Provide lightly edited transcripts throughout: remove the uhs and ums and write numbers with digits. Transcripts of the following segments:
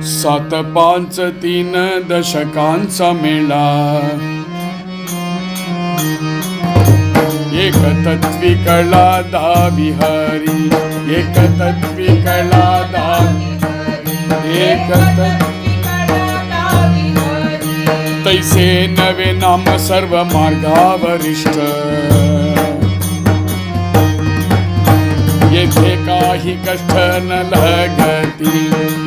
सात पांच तीन दशकांचा मेळा, एक तत्वी कळा दावी हरी, एक तत्वी कळा दावी, एक तैसे नवे नाम सर्व मार्गावरिष्ठ, येथे काही कष्ट न लगती,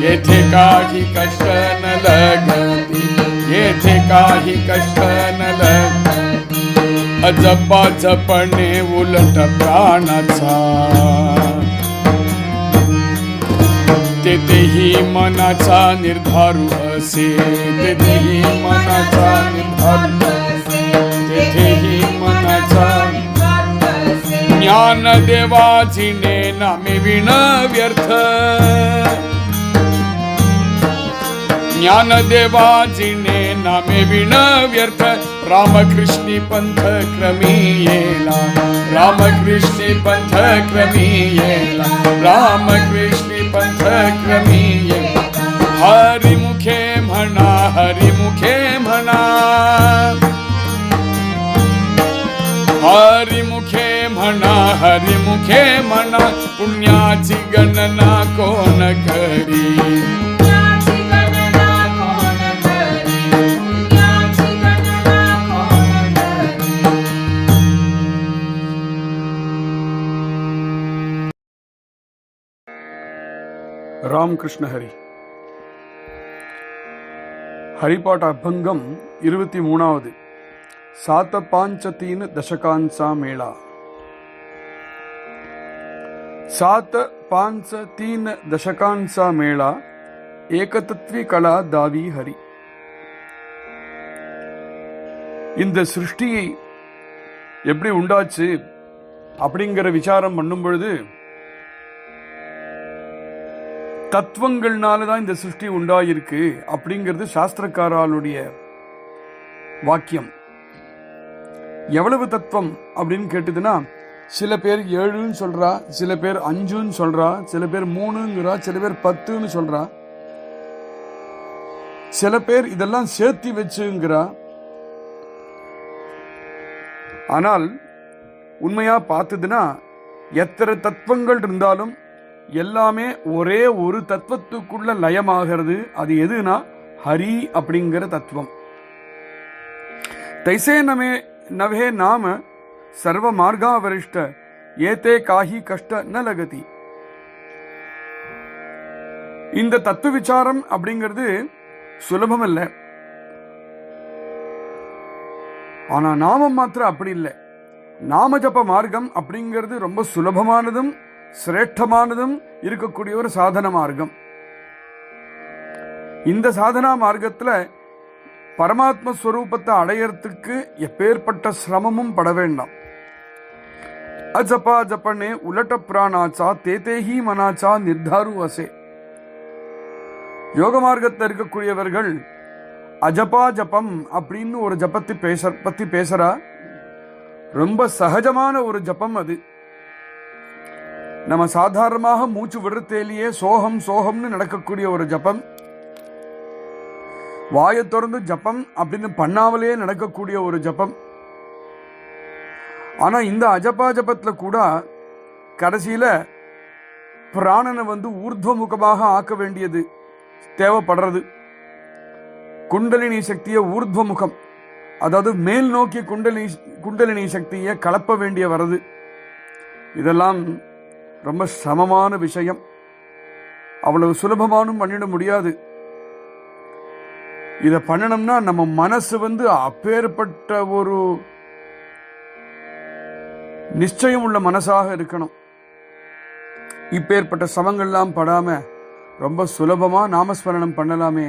येथे काही कष्ट न लगती, येथे काही कष्ट न लगती, अजपा जपणे उलट प्राणाचा, तेथेही मनाचा निर्धारू असे, तेथेही मनाचा निर्धारू असे, तेथेही मनाचा ज्ञान देवाजिने नामे विण व्यर्थ, ज्ञान देवाजिने नामे विण व्यर्थ, रामकृष्णी पंथ क्रमी येला, रामकृष्णी पंथ क्रमी येला, रामकृष्णी पंथ क्रमी येला, हरिमुखे म्हणा, हरिमुखे म्हणा, हरिमुखे म्हणा, हरिमुखे म्हणा, पुण्याची गणना कोण करी, पुण्याची गणना कोण करी, पुण्याची गणना कोण करी. ராமகிருஷ்ண ஹரி. ஹரிபாட்ட அபங்கம் 23வது. सात पांच तीन दशकांचा मेळा. सात पांच तीन दशकांचा मेळा, ஏகதத்வி கலா தாவி ஹரி. இந்த சிருஷ்டியை எப்படி உண்டாச்சு அப்படிங்கிற விசாரம் பண்ணும் பொழுது தத்துவங்கள்னாலதான் இந்த சிருஷ்டி உண்டாயிருக்கு அப்படிங்கிறது சாஸ்திரக்காரர்களுடைய வாக்கியம். எவ்வளவு தத்துவம் அப்படின்னு கேட்டதுன்னா, சில பேர் 7ன்னு சொல்றா, சில பேர் 5ன்னு சொல்றா, சில பேர் 3ங்கிறா, சில பேர் 10ன்னு சொல்றா, சில பேர் இதெல்லாம் சேர்த்தி வச்சுங்கிறா. ஆனால் உண்மையா பார்த்ததுன்னா, எத்தனை தத்துவங்கள் இருந்தாலும் எல்லாமே ஒரே ஒரு தத்துவத்துக்குள்ள லயமாகிறது. அது எதுனா ஹரி அப்படிங்கிற தத்துவம். தைசே नवे नाम सर्व मार्गा वरिष्ठ, ஏதே காஹி கஷ்ட ந லகதி. இந்த தத்துவ விசாரம் அப்படிங்கிறது சுலபம் இல்லை. ஆனா நாமம் மாத்திரம் அப்படி இல்லை. நாம ஜப மார்க்கம் அப்படிங்கிறது ரொம்ப சுலபமானதும் சிரேஷ்டமானதும் இருக்கக்கூடிய ஒரு சாதன மார்க்கம். இந்த சாதனா மார்க்கத்துல பரமாத்ம ஸ்வரூபத்தை அடையறதுக்கு எப்பேற்பட்ட சிரமமும் பட வேண்டாம். அஜபா ஜப்பனே உலட்ட பிராணாச்சா தேதேஹி மனாச்சா நிர்தாரு அசே. யோக மார்க்கத்தில் இருக்கக்கூடியவர்கள் அஜபா ஜபம் அப்படின்னு ஒரு ஜபத்தை பத்தி பேசுறா. ரொம்ப சகஜமான ஒரு ஜபம் அது. நம்ம சாதாரணமாக மூச்சு விடுறதேலேயே சோகம் சோகம்னு நடக்கக்கூடிய ஒரு ஜபம். வாயை திறந்து ஜபம் அப்படின்னு பண்ணாமலே நடக்கக்கூடிய ஒரு ஜபம். ஆனா இந்த அஜபா ஜபத்துல கூட கடைசியில பிராணனை ஊர்துவமுகமாக ஆக்க வேண்டியது தேவைப்படுறது. குண்டலினி சக்தியை ஊர்துவமுகம், அதாவது மேல் நோக்கி குண்டலினி சக்தியை கலப்ப வேண்டிய வருது. இதெல்லாம் ரொம்ப சமமான விஷயம். அவ்வளவு சுலபமானும் பண்ணிட முடியாது. இதை பண்ணணும்னா நம்ம மனசு அப்பேற்பட்ட ஒரு நிச்சயம் உள்ள மனசாக இருக்கணும். இப்பேற்பட்ட சமங்கள்லாம் படாம ரொம்ப சுலபமா நாமஸ்மரணம் பண்ணலாமே.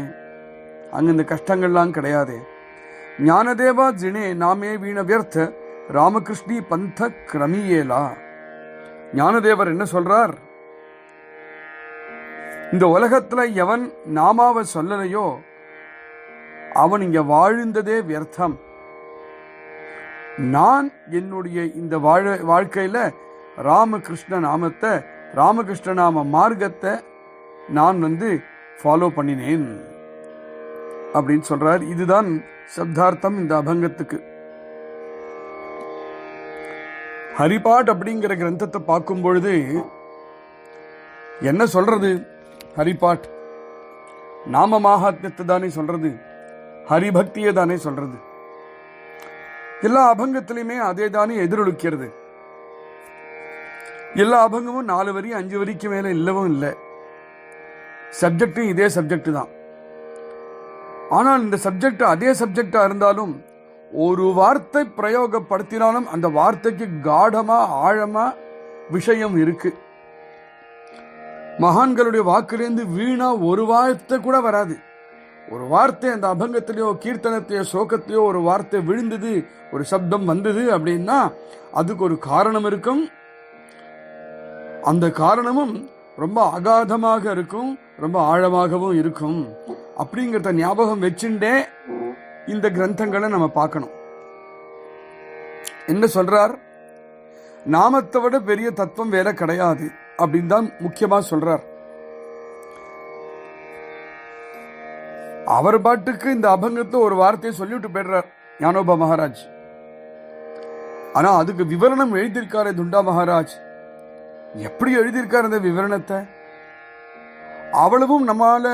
அங்க இந்த கஷ்டங்கள்லாம் கிடையாது. ஞானதேவா ஜினே நாமே வீண வியர்த்த, ராமகிருஷ்ணி பந்த கிரமியேலா. ஞானதேவர் என்ன சொல்றார்? இந்த உலகத்துல எவன் நாமாவை சொல்லலையோ அவன் இங்க வாழ்ந்ததே வியர்த்தம். நான் என்னுடைய இந்த வாழ்க்கையில ராமகிருஷ்ண நாமத்தை, ராமகிருஷ்ண நாம மார்க்கத்தை நான் ஃபாலோ பண்ணினேன் அப்படின்னு சொல்றார். இதுதான் சப்தார்த்தம் இந்த அபங்கத்துக்கு. ஹரிபாட் அப்படிங்கிற கிரந்தத்தை பார்க்கும் பொழுது என்ன சொல்றது? ஹரிபாட் நாம மாகாத்மியத்தை தானே சொல்றது, ஹரிபக்தியை தானே சொல்றது. எல்லா அபங்கத்திலையுமே அதே தானே எதிரொலிக்கிறது. எல்லா அபங்கமும் 4 வரி 5 வரிக்கு மேல இல்லவும் இல்லை. சப்ஜெக்டும் இதே சப்ஜெக்ட் தான். ஆனால் இந்த சப்ஜெக்ட் அதே சப்ஜெக்டா இருந்தாலும் ஒரு வார்த்தை பிரயோகப்படுத்தினாலும் அந்த வார்த்தைக்கு காடமா ஆழமா விஷயம் இருக்கு. மகான்களுடைய வாக்கிலிருந்து வீணா ஒரு வார்த்தை கூட வராது. ஒரு வார்த்தை அந்த அபங்கத்திலேயோ கீர்த்தனத்தையோ சோகத்தையோ ஒரு வார்த்தை விழுந்தது, ஒரு சப்தம் வந்தது அப்படின்னா அதுக்கு ஒரு காரணம் இருக்கும். அந்த காரணமும் ரொம்ப அகாதமாக இருக்கும், ரொம்ப ஆழமாகவும் இருக்கும். அப்படிங்கிறத ஞாபகம் வச்சுட்டே இந்த கிரந்தங்களை நம்ம பார்க்கணும். என்ன சொல்றார்? நாமத்தை விட பெரிய தத்துவம் வேற கிடையாது அப்படின்னு தான் முக்கியமா சொல்றார். அவர் பாட்டுக்கு இந்த அபங்கத்தை ஒரு வார்த்தையை சொல்லிவிட்டு போயிடுறார் ஞானோபா மகாராஜ். ஆனா அதுக்கு விவரணம் எழுதியிருக்காரு துண்டா மகாராஜ். எப்படி எழுதியிருக்காரு அந்த விவரணத்தை? அவ்வளவும் நம்மால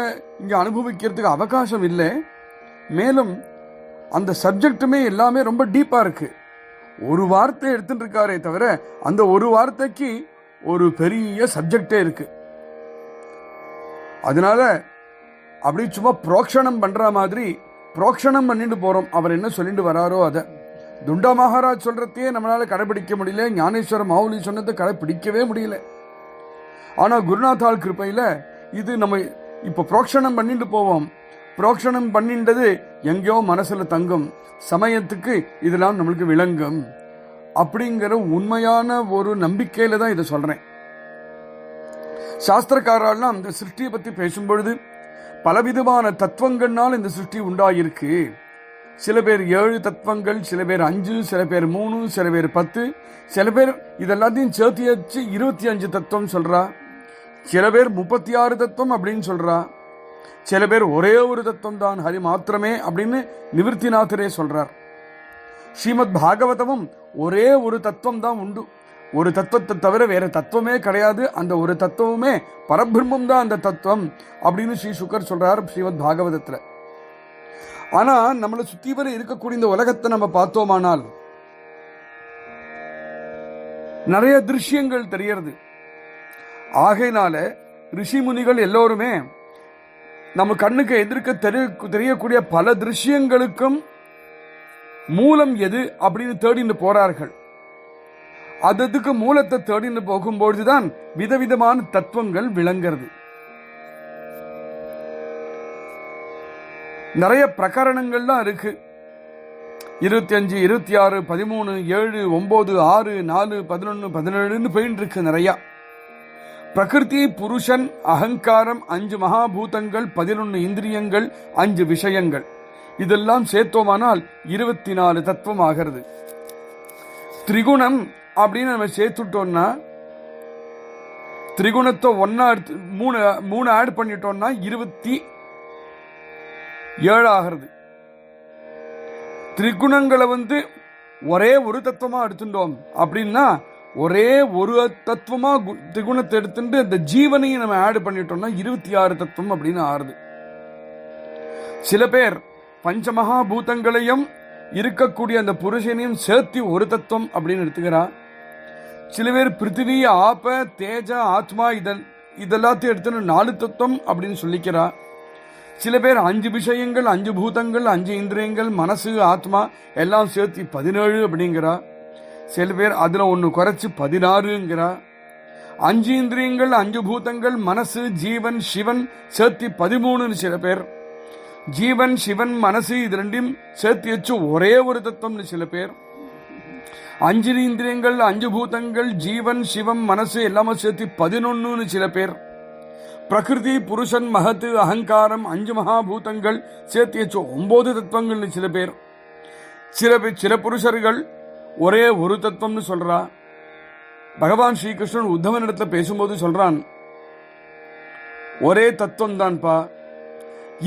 இங்க அனுபவிக்கிறதுக்கு அவகாசம் இல்லை. மேலும் அந்த சப்ஜெக்டுமே எல்லாமே ரொம்ப டீப்பா இருக்கு. ஒரு வார்த்தை எடுத்துட்டு இருக்காரே தவிர அந்த ஒரு வார்த்தைக்கு ஒரு பெரிய சப்ஜெக்டே இருக்கு. அதனால அப்படி சும்மா புரோக்ஷணம் பண்ற மாதிரி புரோக்ஷணம் பண்ணிட்டு போறோம். அவர் என்ன சொல்லிட்டு வராரோ அதை துண்டா மகாராஜ் சொல்றதையே நம்மளால கடைபிடிக்க முடியல. ஞானேஸ்வர மாவுலி சொன்னதை கடைபிடிக்கவே முடியல. ஆனா குருநாதால் கிருப்பையில இது நம்ம இப்ப புரோக்ஷணம் பண்ணிட்டு போவோம். புரோக்ஷணம் பண்ணின்றது எங்கேயோ மனசுல தங்கும், சமயத்துக்கு இதெல்லாம் நம்மளுக்கு விளங்கும் அப்படிங்கிற உண்மையான ஒரு நம்பிக்கையில தான் இதை சொல்றேன். சாஸ்திரக்காரெல்லாம் இந்த சிருஷ்டியை பத்தி பேசும்பொழுது பலவிதமான தத்துவங்கள்னால் இந்த சிருஷ்டி உண்டாயிருக்கு. சில பேர் 7 தத்துவங்கள், சில பேர் 5, சில பேர் 3, சில பேர் 10, சில பேர் இதெல்லாத்தையும் சேர்த்து வச்சு 25 தத்துவம் சொல்றா. சில பேர் 36 தத்துவம் அப்படின்னு சொல்றா. சில பேர் ஒரே ஒரு தத்துவம் தான் ஹரி மாத்திரமே அப்படின்னு நிவர்த்திநாதரே சொல்றார். ஸ்ரீமத் பாகவதமும் ஒரே ஒரு தத்துவம் தான் உண்டு. ஒரு தத்துவத்தை தவிர வேற தத்துவமே கிடையாது. அந்த ஒரு தத்துவமே பரபிரம்மம் தான் அந்த தத்துவம் அப்படின்னு ஸ்ரீ சுகர் சொல்றார் ஸ்ரீமத் பாகவதத்துல. ஆனா நம்மளை சுத்தி வர இருக்கக்கூடிய இந்த உலகத்தை நம்ம பார்த்தோமானால் நிறைய திருஷ்யங்கள் தெரியறது. ஆகையினால ரிஷி முனிகள் எல்லோருமே நம்ம கண்ணுக்கு எதிர்க்க தெரியக்கூடிய பல திருஷ்யங்களுக்கும் மூலம் எது அப்படின்னு தேடின்னு போறார்கள். அதுக்கு மூலத்தை தேடின்னு போகும்பொழுதுதான் விதவிதமான தத்துவங்கள் விளங்கிறது. நிறைய பிரகரணங்கள்லாம் இருக்கு. 25, 26, 13, 7, 9, 6, 4, 11, 17 போயிட்டு இருக்கு. நிறைய பிரகிருதி, புருஷன், அகங்காரம், 5 மகாபூதங்கள், 11 இந்திரியங்கள், 5 விஷயங்கள், இதெல்லாம் சேர்த்தோமானால் 24 தத்துவம் ஆகிறது. திரிகுணம் அப்படின்னு நம்ம சேர்த்துட்டோம்னா, திரிகுணத்தை ஒன்னா மூணு ஆட் பண்ணிட்டோம்னா 27 ஆகிறது. திரிகுணங்களை ஒரே ஒரு தத்துவமா எடுத்துட்டோம் அப்படின்னா ஒரே ஒரு தத்துவமா திரிகுணத்தை எடுத்துட்டு இந்த ஜீவனையும் நம்ம ஆட் பண்ணிட்டோம்னா 26 தத்துவம் அப்படின்னு ஆறுது. சில பேர் பஞ்சமகாபூதங்களையும் இருக்கக்கூடிய அந்த புருஷனையும் சேர்த்து ஒரு தத்துவம் அப்படின்னு எடுத்துக்கிறா. சில பேர் பிருத்திவி, ஆப, தேஜ, ஆத்மா இதெல்லாத்தையும் எடுத்துன்னு 4 தத்துவம் அப்படின்னு சொல்லிக்கிறா. சில பேர் 5 விஷயங்கள், 5 பூதங்கள், 5 இந்திரியங்கள், மனசு, ஆத்மா எல்லாம் சேர்த்து 17 அப்படிங்கிறா. சில பேர் அதுல ஒன்னு குறைச்சு 16ங்கிறா. 5 இந்திரியங்கள், 5 பூதங்கள், மனசு, ஜீவன், சிவன் சேர்த்து 13. சில பேர் ஜீவன், சிவன், மனசு இது ரெண்டையும் சேர்த்து வச்சு ஒரே ஒரு தத்துவம்னு சில பேர். 5 இந்திரியங்கள், 5 பூதங்கள், ஜீவன், சிவம், மனசு எல்லாமே சேர்த்து 11 சில பேர். பிரகிருதி, புருஷன், மகத்து, அகங்காரம், 5 மகாபூதங்கள் சேர்த்து வச்சு 9 தத்துவங்கள் சில பேர். சில புருஷர்கள் ஒரே ஒரு தத்துவம்னு சொல்றா. பகவான் ஸ்ரீகிருஷ்ணன் உத்தவனிடத்துல பேசும்போது சொல்றான், ஒரே தத்துவம் தான்ப்பா.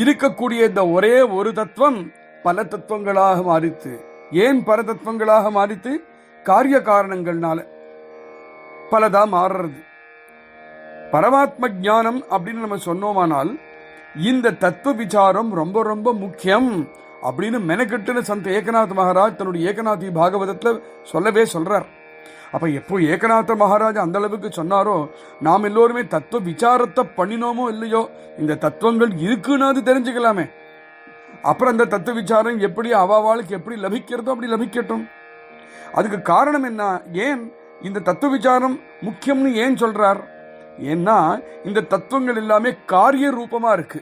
இருக்கக்கூடிய இந்த ஒரே ஒரு தத்துவம் பல தத்துவங்களாக மாறித்து. ஏன் பல தத்துவங்களாக மாறித்து? காரிய காரணங்கள்னால பலதா மாறுறது. பரமாத்ம ஞானம் அப்படின்னு நம்ம சொன்னோமானால் இந்த தத்துவ விசாரம் ரொம்ப ரொம்ப முக்கியம் அப்படின்னு மெனக்கெட்டுன்னு சந்த ஏகநாத் மகாராஜ் தன்னுடைய ஏகநாதி பாகவதத்துல சொல்லவே சொல்றார். அப்ப எப்போ ஏகநாத மகாராஜ் அந்த அளவுக்கு சொன்னாரோ, நாம் எல்லோருமே தத்துவ விசாரத்தை பண்ணினோமோ இல்லையோ, இந்த தத்துவங்கள் இருக்குன்னு அது தெரிஞ்சுக்கலாமே. அப்புறம் அந்த தத்துவ விசாரம் எப்படி அவாவாளுக்கு எப்படி லபிக்கிறதோ அப்படி லபிக்கட்டும். அதுக்கு காரணம் என்ன? ஏன் இந்த தத்துவ விசாரம் முக்கியம்னு ஏன் சொல்றார்? ஏன்னா இந்த தத்துவங்கள் எல்லாமே காரிய ரூபமா இருக்கு.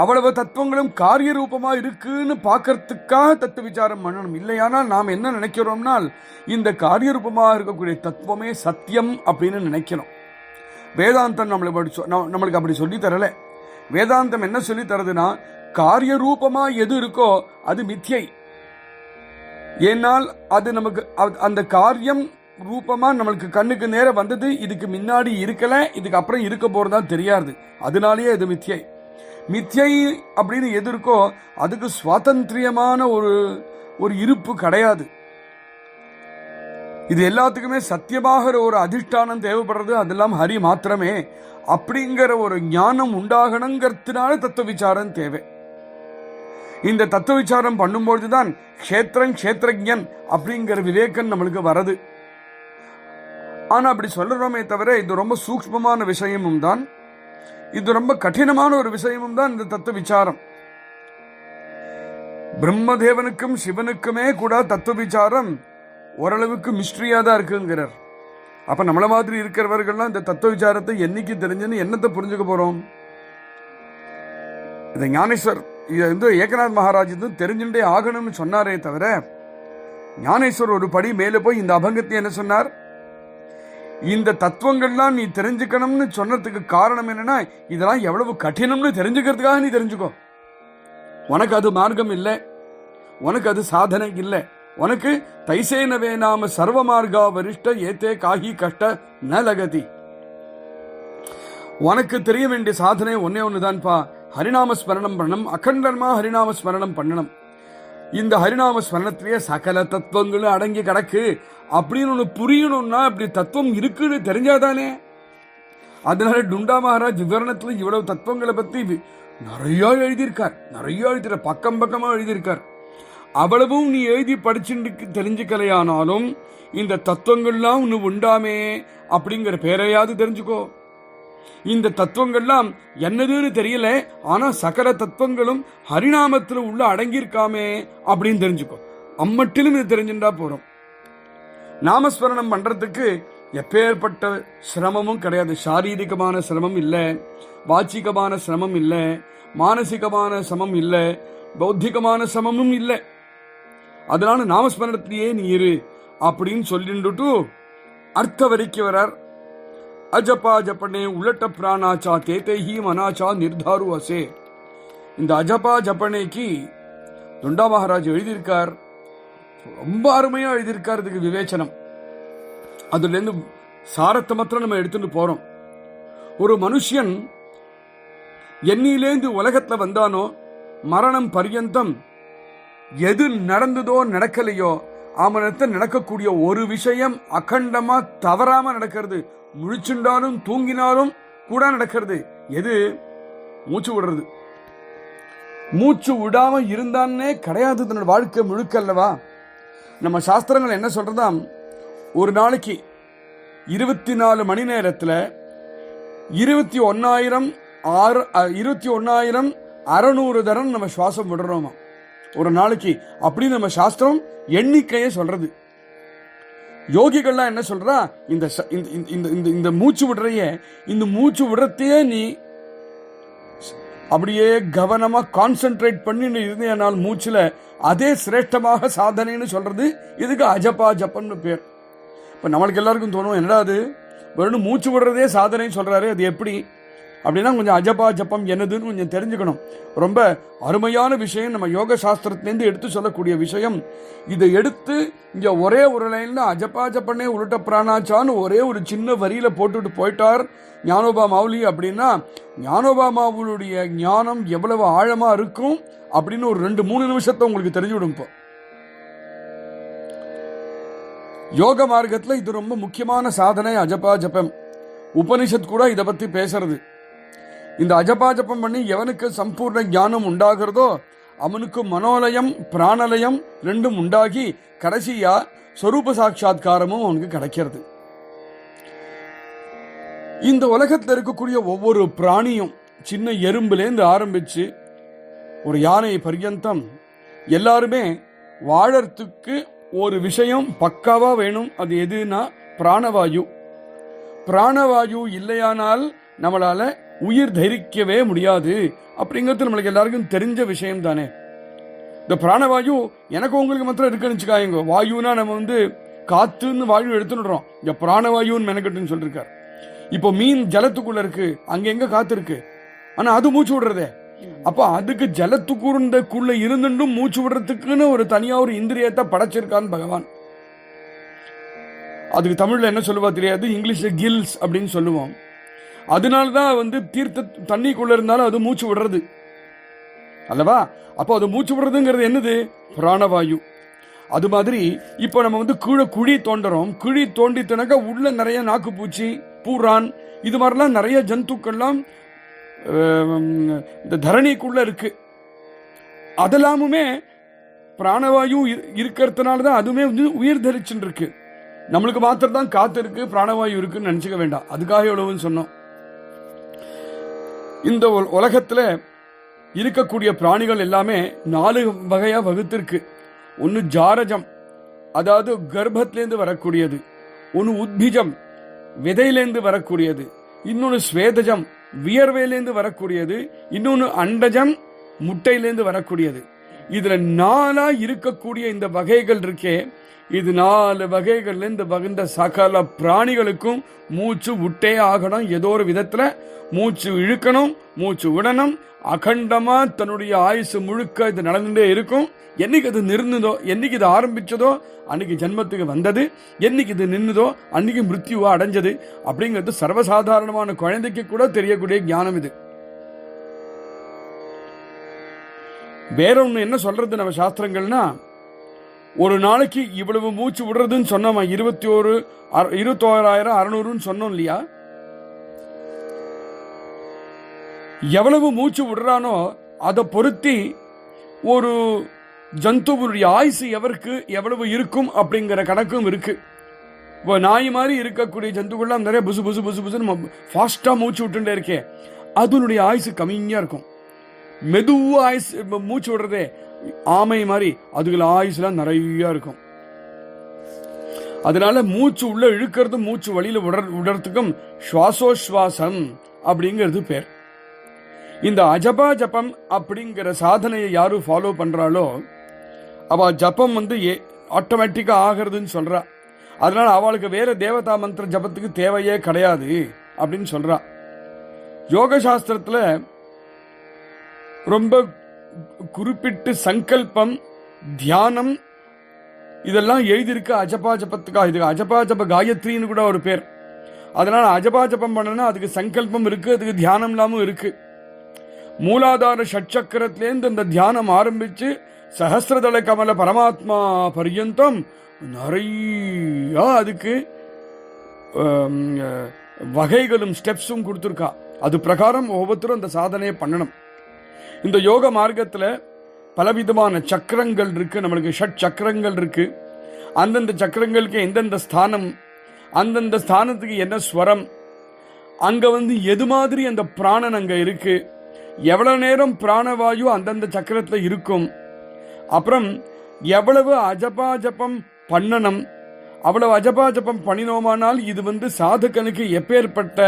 அவ்வளவு தத்துவங்களும் காரிய ரூபமா இருக்குன்னு பார்க்கறதுக்காக தத்துவ விசாரம் பண்ணணும். இல்லையானால் நாம் என்ன நினைக்கிறோம்னால் இந்த காரிய ரூபமா இருக்கக்கூடிய தத்துவமே சத்தியம் அப்படின்னு நினைக்கிறோம். வேதாந்தம் நம்மளுக்கு அப்படி சொல்லி தரல. வேதாந்தம் என்ன சொல்லி தரதுன்னா, காரிய ரூபமா எது இருக்கோ அது மித்யை. ஏனால் அது நமக்கு அந்த காரியம் ரூபமா நம்மளுக்கு கண்ணுக்கு நேர வந்தது, இதுக்கு முன்னாடி இருக்கல, இதுக்கு அப்புறம் இருக்க போறதுதான் தெரியாது, அதனாலேயே இது மித்யை. மித்யை அப்படின்னு எது இருக்கோ அதுக்கு சுவாதந்திரியமான ஒரு இருப்பு கிடையாது. இது எல்லாத்துக்குமே சத்தியமாக ஒரு அதிஷ்டானம் தேவைப்படுறது, அதெல்லாம் ஹரி மாத்திரமே. அப்படிங்கிற ஒரு ஞானம் உண்டாகணுங்கிறதுனால தத்துவ விசாரம் தேவை. இந்த தத்துவ விசாரம் பண்ணும்பொழுதுதான் க்ஷேத்திரன் க்ஷேத்திரஜன் அப்படிங்கிற விவேகம் நம்மளுக்கு வரது. ஆனா அப்படி சொல்றோமே தவிர இது ரொம்ப சூக்ஷ்மமான விஷயமும் தான், இது ரொம்ப கடினமான ஒரு விஷயமும் தான் இந்த தத்துவ விசாரம். பிரம்மதேவனுக்கும் சிவனுக்குமே கூட தத்துவ விசாரம் ஓரளவுக்கு மிஸ்ட்ரியா தான் இருக்குங்கிறார். அப்ப நம்மள மாதிரி இருக்கிறவர்கள்லாம் இந்த தத்துவ விசாரத்தை என்னைக்கு தெரிஞ்சுன்னு என்னத்தை புரிஞ்சுக்க போறோம்? இந்த ஞானேஸ்வர் ஏகநாத் மகாராஜ் தெரிஞ்சுட்டே ஆகணும்னு சொன்னாரே தவிர, ஞானேஸ்வர் ஒரு படி மேல போய் இந்த அபங்கத்தை என்ன சொன்னார்? இந்த தத்துவங்கள்லாம் நீ தெரிஞ்சுக்கணும்னு சொன்னதுக்கு காரணம் என்னன்னா, இதெல்லாம் எவ்வளவு கடினம்னு தெரிஞ்சுக்கிறதுக்காக நீ தெரிஞ்சுக்கோ. உனக்கு அது மார்க்கம் இல்லை, உனக்கு அது சாதனை இல்லை. உனக்கு தைசேனவே நாம சர்வ மார்கா வரிஷ்ட ஏத்தே காஹி கஷ்ட ந லகதி. உனக்கு தெரிய வேண்டிய சாதனை ஒன்னே ஒண்ணுதான்ப்பா, ஹரிநாம ஸ்மரணம் பண்ணணும், அகண்டமா ஹரிநாம ஸ்மரணம் பண்ணணும். இந்த ஹரிநாம ஸ்மரணத்திலேயே சகல தத்துவங்களும் அடங்கி கிடக்கு அப்படின்னு ஒண்ணு புரியணும்னா அப்படி தத்துவம் இருக்குன்னு தெரிஞ்சாதானே. அதனால டுண்டா மகாராஜ் விவரணத்துல இவ்வளவு தத்துவங்களை பத்தி நிறைய எழுதியிருக்கார், பக்கம் பக்கமா எழுதியிருக்கார். அவ்வளவும் நீ எழுதி படிச்சுட்டு தெரிஞ்சுக்கலையானாலும் இந்த தத்துவங்கள்லாம் ஒண்ணு உண்டாமே அப்படிங்கிற பேரையாவது தெரிஞ்சுக்கோ. இந்த தத்துவங்கள்லாம் என்னதுன்னு தெரியல, ஆனா சகல தத்துவங்களும் ஹரிநாமத்துல உள்ள அடங்கியிருக்காமே அப்படின்னு தெரிஞ்சுக்கோ. அம்மட்டிலும் இது தெரிஞ்சுட்டா போறோம். நாமஸ்மரணம் பண்றதுக்கு எப்பேற்பட்ட சிரமமும் கிடையாது. சாரீரிகமான சிரமம் இல்லை, வாச்சிகமான சிரமம் இல்லை, மானசிகமான சிரமம் இல்லை, பௌத்திகமான சிரமமும் இல்லை. அதனால நாமஸ்மரணத்திலேயே நீ இரு அப்படின்னு சொல்லிட்டு அர்த்த வரைக்கும் வரார். அஜபா ஜப்பனே உலட்ட பிராணாச்சா தேதேஹி மனாச்சா நிர்தாரு அசே. இந்த அஜபா ஜப்பனேக்கு தொண்டா மகாராஜ் எழுதியிருக்கார், ரொம்ப அருமையா எழுதியிருக்கார். இதுக்கு விவேச்சனம், அதுல இருந்து சாரத்தை மாத்திரம் நம்ம எடுத்துட்டு போறோம். ஒரு மனுஷன் எண்ணிலேந்து உலகத்துல வந்தானோ மரணம் பர்யந்தம் எது நடந்ததோ நடக்கலையோ அவனத்தை நடக்கக்கூடிய ஒரு விஷயம் அகண்டமா தவறாம நடக்கிறது. முழிச்சுண்டாலும் தூங்கினாலும் கூட நடக்கிறது. எது? மூச்சு விடுறது. மூச்சு விடாம இருந்தானே கிடையாது தன்னோட வாழ்க்கை முழுக்க அல்லவா. நம்ம சாஸ்திரங்கள் என்ன சொல்றதாம், ஒரு நாளைக்கு 24 மணி நேரத்துல 21,600 தரம் நம்ம சுவாசம் விடுறோமா ஒரு நாளைக்கு. அப்படின்னு நம்ம சாஸ்திரம் எண்ணிக்கையை சொல்றது. யோகிகள்லாம் என்ன சொல்றா, இந்த மூச்சு விடுறைய, இந்த மூச்சு விடுறதையே நீ அப்படியே கவனமா கான்சென்ட்ரேட் பண்ணி இருந்தேனால் மூச்சுல அதே சிரேஷ்டமாக சாதனைன்னு சொல்றது. இதுக்கு அஜபா ஜப்பன்னு பேர். இப்ப நம்மளுக்கு எல்லாருக்கும் தோணும், என்னடா அது வெறும் மூச்சு விடுறதே சாதனை சொல்றாரு, அது எப்படி? அப்படின்னா கொஞ்சம் அஜபா ஜபம் என்னதுன்னு கொஞ்சம் தெரிஞ்சுக்கணும். ரொம்ப அருமையான விஷயம், நம்ம யோக சாஸ்திரத்திலேருந்து எடுத்து சொல்லக்கூடிய விஷயம். இதை எடுத்து இங்க ஒரே ஒரு லைன்ல அஜபா ஜப்பனே உருட்ட பிராணாச்சான்னு ஒரே ஒரு சின்ன வரியில போட்டுட்டு போயிட்டார் ஞானோபா மாவுலி. அப்படின்னா ஞானோபா மாவுலுடைய ஞானம் எவ்வளவு ஆழமா இருக்கும் அப்படின்னு ஒரு 2-3 நிமிஷத்தை உங்களுக்கு தெரிஞ்சுவிடும். இப்போ யோக மார்க்கத்துல இது ரொம்ப முக்கியமான சாதனை அஜபா ஜபம். உபனிஷத் கூட இதை பத்தி பேசுறது. இந்த அஜபா ஜபம் பண்ணி எவனுக்கு சம்பூர்ண ஞானம் உண்டாகிறதோ அவனுக்கு மனோலயம் பிராணலயம் ரெண்டும் உண்டாகி கடைசியா ஸ்வரூப சாட்சா்காரமும் அவனுக்கு கிடைக்கிறது. இந்த உலகத்தில் இருக்கக்கூடிய ஒவ்வொரு பிராணியும் சின்ன எறும்புலேருந்து ஆரம்பிச்சு ஒரு யானை பர்யந்தம் எல்லாருமே வாழறதுக்கு ஒரு விஷயம் பக்காவா வேணும். அது எதுனா பிராணவாயு. பிராணவாயு இல்லையானால் நம்மளால உயிர் தரிக்கவே முடியாது அப்படிங்கிறது நம்மளுக்கு எல்லாருக்கும் தெரிஞ்ச விஷயம் தானே. இந்த பிராணவாயு எனக்கு உங்களுக்கு மாத்திரம் இருக்குன்னு வச்சுக்காயங்க. வாயுனா நம்ம காத்துன்னு வாயு எடுத்துடுறோம். இந்த பிராணவாயுன்னு மெனக்கட்டுன்னு சொல்லிருக்காரு. இப்போ மீன் ஜலத்துக்குள்ள இருக்கு, அங்க எங்க காத்து இருக்கு, ஆனா அது மூச்சு விடுறதே. அப்ப அதுக்கு ஜலத்துக்குள்ள இருந்துட்டும் மூச்சு விடுறதுக்குன்னு ஒரு தனியா ஒரு இந்திரியத்தை படைச்சிருக்கான்னு பகவான். அதுக்கு தமிழ்ல என்ன சொல்லுவா தெரியாது, இங்கிலீஷ்ல கில்ஸ் அப்படின்னு சொல்லுவோம். அதனாலதான் தீர்த்த தண்ணிக்குள்ள இருந்தாலும் அது மூச்சு விடுறது அல்லவா. அப்போ அது மூச்சு விடுறதுங்கிறது என்னது, பிராணவாயு. அது மாதிரி இப்ப நம்ம கீழே குழி தோண்டறோம். குழி தோண்டித்தனாக்கா உள்ள நிறைய நாக்கு பூச்சி பூரான் இது மாதிரிலாம் நிறைய ஜந்துக்கள்லாம் இந்த தரணிக்குள்ள இருக்கு. அதெல்லாமுமே பிராணவாயு இருக்கிறதுனாலதான் அதுவுமே உயிர் தரிச்சுன்னு இருக்கு. நம்மளுக்கு மாத்திரம் தான் காத்து இருக்கு பிராணவாயு இருக்குன்னு நினைச்சுக்க வேண்டாம். அதுக்காக எவ்வளவுன்னு சொன்னோம். இந்த உலகத்துல இருக்கக்கூடிய பிராணிகள் எல்லாமே 4 வகையா வகுத்திருக்கு. ஒன்னு ஜாரஜம், அதாவது கர்ப்பத்திலேருந்து வரக்கூடியது. ஒன்னு உத்பிஜம், விதையிலேருந்து வரக்கூடியது. இன்னொன்னு ஸ்வேதஜம், வியர்வையிலேருந்து வரக்கூடியது. இன்னொன்னு அண்டஜம், முட்டையிலேருந்து வரக்கூடியது. இதுல 4 இருக்கக்கூடிய இந்த வகைகள் இருக்கே, இது 4 வகைகள்ல இருந்து வகுந்த சகல பிராணிகளுக்கும் மூச்சு விட்டே ஆகணும். ஏதோ ஒரு விதத்துல மூச்சு இழுக்கணும், மூச்சு விடணும். அகண்டமா தன்னுடைய ஆயுசு முழுக்க இது நடந்துட்டே இருக்கும். என்னைக்கு இது நிறுந்ததோ, என்னைக்கு இது ஆரம்பிச்சதோ அன்னைக்கு ஜென்மத்துக்கு வந்தது, என்னைக்கு இது நின்னுதோ அன்னைக்கு மிருத்யுவா அடைஞ்சது அப்படிங்கிறது சர்வசாதாரணமான குழந்தைக்கு கூட தெரியக்கூடிய ஞானம் இது. வேற ஒண்ணு என்ன சொல்றது நம்ம சாஸ்திரங்கள்னா, ஒரு நாளைக்கு இவ்வளவு மூச்சு விடுறதுன்னு சொன்னோமா, 21,600 சொன்னோம் இல்லையா. எவ்வளவு மூச்சு விடுறானோ அதை பொருத்தி ஒரு ஜந்துவுடைய ஆயுசு எவருக்கு எவ்வளவு இருக்கும் அப்படிங்கிற கணக்கும் இருக்கு. இப்போ நாய் மாதிரி இருக்கக்கூடிய ஜந்துக்கள்லாம் நிறைய புசு புசு புசு புசுன்னு ஃபாஸ்டா மூச்சு விட்டுட்டே இருக்கே, அதனுடைய ஆயுசு கம்மியா இருக்கும். மெதுவா ஆயுசு மூச்சு விடுறதே ஆமை மாதிரி, அதுக்குள்ள ஆயுசுலாம் நிறைய இருக்கும். அதனால மூச்சு உள்ள இழுக்கிறது மூச்சு வழியில விடுறதுக்கும் சுவாசோஸ்வாசம் அப்படிங்கிறது பேர். இந்த அஜபா ஜபம் அப்படிங்கிற சாதனையை யாரு ஃபாலோ பண்றாளோ அவ ஜபம் ஆட்டோமேட்டிக்கா ஆகிறதுன்னு சொல்றா. அதனால அவளுக்கு வேற தேவதா மந்திர ஜபத்துக்கு தேவையே கிடையாது அப்படின்னு சொல்றா. யோக சாஸ்திரத்துல ரொம்ப குறிப்பிட்டு சங்கல்பம் தியானம் இதெல்லாம் எழுதியிருக்கு அஜபா ஜபத்துக்காக. இது அஜபா ஜப காயத்ரின்னு கூட ஒரு பேர். அதனால அஜபா ஜபம் பண்ணனா அதுக்கு சங்கல்பம் இருக்கு, அதுக்கு தியானம் இல்லாம இருக்கு. மூலாதார ஷட்சக்கரத்திலேருந்து அந்த தியானம் ஆரம்பிச்சு சஹஸ்ரதள கமல பரமாத்மா பர்யந்தம் நிறைய அதுக்கு வகைகளும் ஸ்டெப்ஸும் கொடுத்துருக்கா. அது பிரகாரம் ஒவ்வொருத்தரும் அந்த சாதனையை பண்ணணும். இந்த யோக மார்க்கத்துல பலவிதமான சக்கரங்கள் இருக்கு. நம்மளுக்கு ஷட் சக்கரங்கள் இருக்கு. அந்தந்த சக்கரங்களுக்கு எந்தெந்த ஸ்தானம், அந்தந்த ஸ்தானத்துக்கு என்ன ஸ்வரம், அங்க எது மாதிரி அந்த பிராணன் அங்க இருக்கு, எவ்வளவு நேரம் பிராணவாயு அந்தந்த சக்கரத்துல இருக்கும், அப்புறம் எவ்வளவு அஜபா ஜபம் பண்ணணும், அவ்வளவு அஜபா ஜபம் பண்ணினோமானால் இது சாதகனுக்கு எப்பேற்பட்ட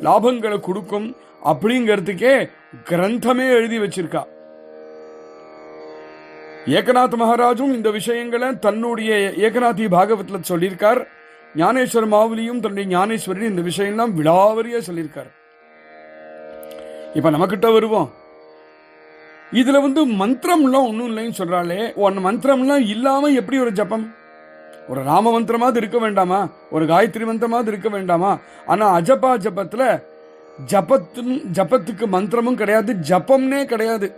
லாபங்களை கொடுக்கும் அப்படிங்கிறதுக்கே கிரந்தமே எழுதி வச்சிருக்கா. ஏகநாத் மகாராஜும் இந்த விஷயங்களை தன்னுடைய ஏகநாதி பாகவத்துல சொல்லியிருக்கார். ஞானேஸ்வர மாவுலியும் தன்னுடைய ஞானேஸ்வரி இந்த விஷயம்லாம் விடாவரியா சொல்லியிருக்கார். இப்ப நம்மகிட்ட வருவோம். இதுல மந்திரம்லாம் ஒன்றும் இல்லைன்னு சொல்றாளே, ஒன்னு மந்திரம்லாம் இல்லாம எப்படி ஒரு ஜபம்? ஒரு ராம மந்திரமாவது இருக்க வேண்டாமா? ஒரு காயத்ரி மந்திரமாவது இருக்க வேண்டாமா? ஆனா அஜபா ஜபத்துல ஜபத்துக்கு மந்திரமும் கிடையாது, ஜபம்னே கிடையாது.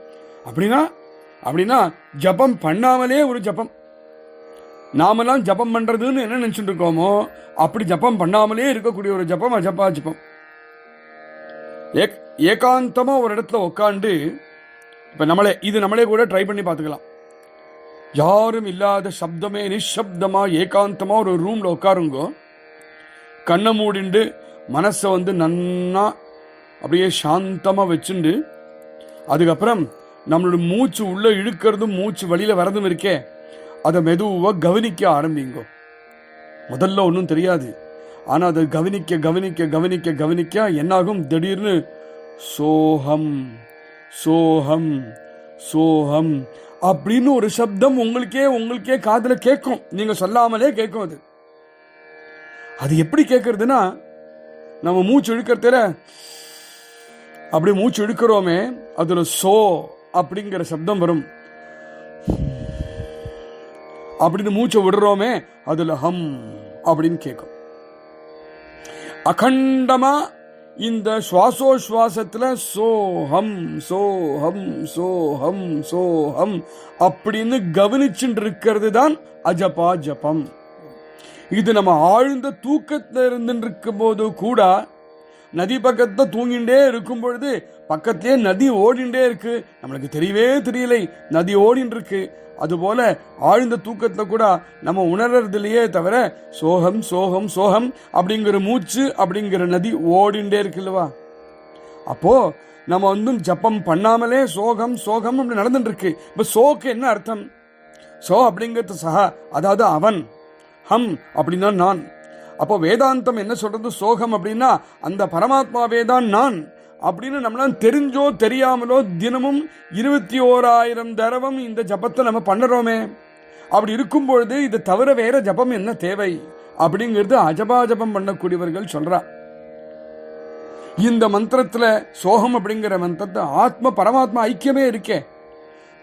அப்படின்னா ஜபம் பண்ணாமலே ஒரு ஜபம். நாமெல்லாம் ஜபம் பண்றதுன்னு என்ன நினைச்சுட்டு இருக்கோமோ அப்படி ஜபம் பண்ணாமலே இருக்கக்கூடிய ஒரு ஜபம் அஜபா ஜபம். ஏகாந்தமா ஒரு இடத்துல உட்காந்து இப்ப நம்மளே கூட ட்ரை பண்ணி பார்த்துக்கலாம். யாரும் இல்லாத சப்தமே நிஷப்தமா ஏகாந்தமா ஒரு ரூம்ல உட்காருங்கோ. கண்ணை மூடிண்டு மனசை நன்னா அப்படியே சாந்தமா வச்சுண்டு, அதுக்கப்புறம் நம்மளோட மூச்சு உள்ள இழுக்கிறதும் மூச்சு வெளியில வரதும் இருக்கே, அதை மெதுவா கவனிக்க ஆரம்பிங்கோ. முதல்ல ஒன்றும் தெரியாது, ஆனா அதை கவனிக்க கவனிக்க கவனிக்க கவனிக்க என்னாகும், திடீர்னு சோகம் சோகம் சோகம் அப்படின்னு ஒரு சப்தம் உங்களுக்கே காதுல கேட்கும். நீங்க சொல்லாமலே கேட்கும். அது எப்படி கேட்கறதுன்னா, நம்ம மூச்சு இழுக்கிறதுல அப்படி மூச்சு இழுக்கிறோமே, அதுல சோ அப்படிங்கிற சப்தம் வரும். அப்படின்னு மூச்சை விடுறோமே, அதுல ஹம் அப்படின்னு கேட்கும். அகண்டமா இந்த சுவாசோஸ்வாசத்துல சோஹம் சோஹம் சோஹம் சோஹம் அப்படின்னு கவனிச்சுட்டு இருக்கிறது தான் அஜபா ஜபம். இது நம்ம ஆழ்ந்த தூக்கத்துல இருந்து இருக்கும் போது கூட, நதி பக்கத்துல தூங்கிண்டே இருக்கும் பொழுது பக்கத்திலே நதி ஓடிண்டே இருக்கு, நம்மளுக்கு தெரியவே தெரியலை நதி ஓடின்னு இருக்கு. அதுபோல ஆழ்ந்த தூக்கத்துல கூட நம்ம உணர்றதுலயே தவிர சோகம் சோகம் சோகம் அப்படிங்கிற மூச்சு அப்படிங்கிற நதி ஓடிண்டே இருக்குல்லவா. அப்போ நம்ம ஜப்பம் பண்ணாமலே சோகம் சோகம் அப்படி நடந்துட்டு இருக்கு. இப்ப சோக்கு என்ன அர்த்தம்? சோ அப்படிங்கிறது சஹா, அதாவது அவன். ஹம் அப்படின்னா நான். அப்போ வேதாந்தம் என்ன சொல்றது? சோகம் அப்படின்னா அந்த பரமாத்மாவே தான் நான் அப்படின்னு நம்மளாம் தெரிஞ்சோ தெரியாமலோ தினமும் 21,000 தடவை இந்த ஜபத்தை நம்ம பண்ணுறோமே. அப்படி இருக்கும் பொழுது இதை தவிர வேற ஜபம் என்ன தேவை அப்படிங்கிறது அஜபா ஜபம் பண்ணக்கூடியவர்கள் சொல்றா. இந்த மந்திரத்துல சோகம் அப்படிங்கிற மந்திரத்தை ஆத்ம பரமாத்மா ஐக்கியமே இருக்கே.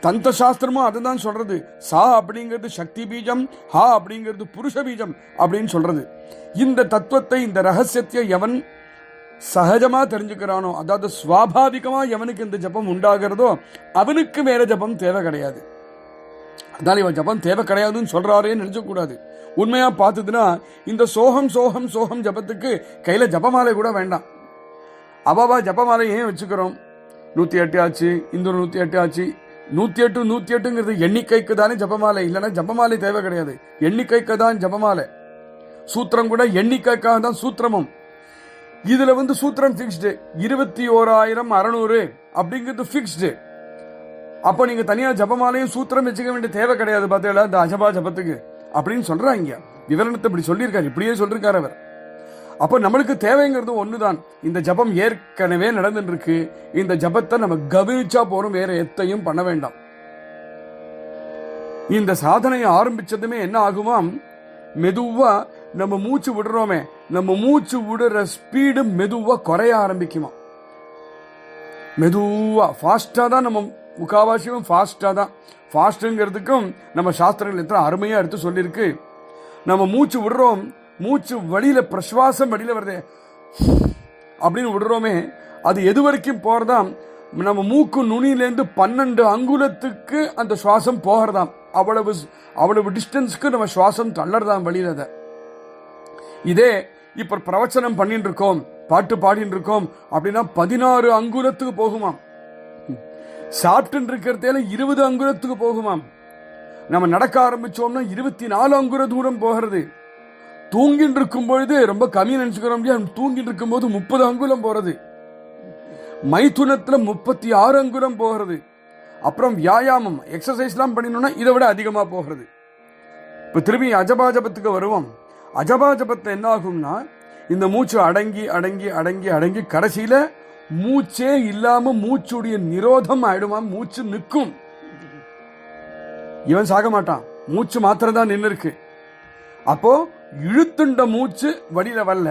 தந்த சாஸ்திரமும் அதுதான் சொல்றது. சா அப்படிங்கிறது சக்தி பீஜம், ஹா அப்படிங்கிறது புருஷ பீஜம் அப்படின்னு சொல்றது. இந்த தத்துவத்தை, இந்த ரகசியத்தை எவன் சகஜமா தெரிஞ்சுக்கிறானோ, அதாவது சுவாபாவிகமா எவனுக்கு இந்த ஜபம் உண்டாகிறதோ அவனுக்கு வேற ஜபம் தேவை கிடையாது. அதனால இவன் ஜபம் தேவை கிடையாதுன்னு சொல்றாரேன்னு நினைச்சக்கூடாது. உண்மையா பார்த்ததுன்னா இந்த சோகம் சோகம் சோகம் ஜபத்துக்கு கையில ஜபமாலை கூட வேண்டாம். அபாபா ஜபமாலை ஏன் வச்சுக்கிறோம்? 108 ஆச்சு, இந்த 108 ஆச்சு. 108 108ங்கிறது எண்ணிக்கைக்கு தானே ஜபமாலை, இல்லைன்னா ஜபமாலை தேவை கிடையாது. எண்ணிக்கைக்கு தான் ஜபமாலை. சூத்திரம் கூட எண்ணிக்கைக்காக தான் சூத்திரமும். இதுல சூத்திரம் பிக்ஸ்டு 21,600 அப்படிங்கிறது பிக்ஸ்டு. அப்ப நீங்க தனியா ஜபமாலையும் சூத்திரம் வச்சுக்க வேண்டிய தேவை கிடையாது. பார்த்தீங்களா இந்த அஜபா ஜபத்துக்கு அப்படின்னு சொல்றாங்க. விவரணத்தை இப்படி சொல்லியிருக்காரு, இப்படியே சொல்லிருக்காரு அவர். அப்ப நம்மளுக்கு தேவைங்கிறது ஒண்ணுதான். இந்த ஜபம் ஏற்கனவே நடந்துட்டு இருக்கு. இந்த ஜபத்தை நம்ம கவனிச்சா போறோம், வேற எத்தையும் பண்ண வேண்டாம். இந்த சாதனையை ஆரம்பிச்சதுமே என்ன ஆகுமாம், மெதுவா நம்ம மூச்சு விடுறோமே, நம்ம மூச்சு விடுற ஸ்பீடு மெதுவா குறைய ஆரம்பிக்குமா. மெதுவா ஃபாஸ்டா தான், நம்ம முக்காவாசியும் ஃபாஸ்டா தான். ஃபாஸ்ட்ங்கிறதுக்கும் நம்ம சாஸ்திரங்கள் எத்தனை அருமையா எடுத்து சொல்லியிருக்கு. நம்ம மூச்சு விடுறோம், மூச்சு வழியில பிரசுவாசம் வழியில வருது அப்படின்னு விடுறோமே, அது எது வரைக்கும் போறதாம், நம்ம மூக்கு நுனியிலேருந்து 12 அங்குலத்துக்கு அந்த சுவாசம் போகிறதாம். அவ்வளவு டிஸ்டன்ஸ்க்கு நம்ம சுவாசம் தள்ளறதாம் வெளியில. இதே இப்ப பிரவச்சனம் பண்ணிட்டு இருக்கோம், பாட்டு பாடிட்டு இருக்கோம் அப்படின்னா 16 அங்குலத்துக்கு போகுமாம். சாப்பிட்டு இருக்கிறதே 20 அங்குலத்துக்கு போகுமாம். நம்ம நடக்க ஆரம்பிச்சோம்னா 24 அங்குல தூரம் போகிறது. தூங்கிட்டு இருக்கும் பொழுது ரொம்ப கம்மி நினைச்சுக்கிறோம், தூங்கிட்டு இருக்கும் போது 30 அங்குலம் போறது. மைதுனத்துல 36 அங்குலம் போகிறது. அப்புறம் வியாயாமம் எக்ஸசைஸ் எல்லாம் பண்ணினோம்னா இதை விட அதிகமா போகிறது. இப்ப திரும்பி அஜபாஜபத்துக்கு வருவோம். அஜபாஜபத்தை என்ன ஆகும்னா, இந்த மூச்சு அடங்கி அடங்கி அடங்கி அடங்கி கடைசியில மூச்சே இல்லாம மூச்சுடைய நிரோதம் ஆயிடுமா. மூச்சு நிற்கும். இவன் சாக மாட்டான், மூச்சு மாத்திரம் தான் நின்று இருக்கு. அப்போ இழுத்துண்ட மூச்சு வடியில வரல